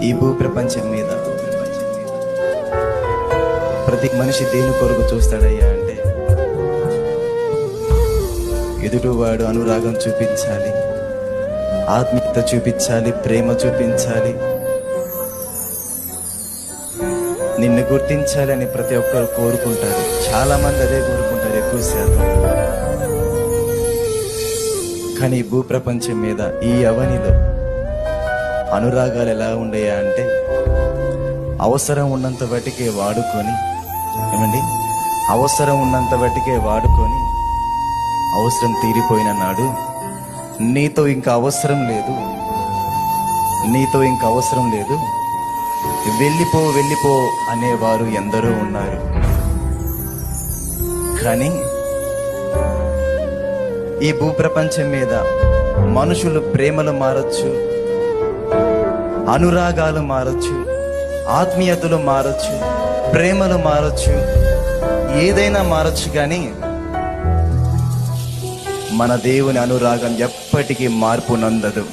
ఈ భూప్రపంచం మీద ప్రతి మనిషి దేని కొరకు చూస్తాడయ్యా అంటే, ఎదుటివాడు అనురాగం చూపించాలి, ఆత్మీయత చూపించాలి, ప్రేమ చూపించాలి, నిన్ను గుర్తించాలని ప్రతి ఒక్కరు కోరుకుంటారు. చాలా మంది అదే కోరుకుంటారు ఎక్కువ శాతం. కానీ భూప్రపంచం మీద ఈ అవనిలో అనురాగాలు ఎలా ఉండయా అంటే, అవసరం ఉన్నంత బట్టికే వాడుకొని, ఏమండి, అవసరం ఉన్నంత బట్టికే వాడుకొని అవసరం తీరిపోయిన నాడు నీతో ఇంకా అవసరం లేదు, నీతో ఇంకా అవసరం లేదు, వెళ్ళిపో వెళ్ళిపో అనేవారు ఎందరో ఉన్నారు. కానీ ఈ భూప్రపంచం మీద మనుషులు ప్రేమలు మారచ్చు, అనురాగాలు మారచ్చు, ఆత్మీయతలు మారచ్చు, ప్రేమలు మారచ్చు, ఏదైనా మారచ్చు. కానీ మన దేవుని అనురాగం ఎప్పటికీ మార్పు నందదు.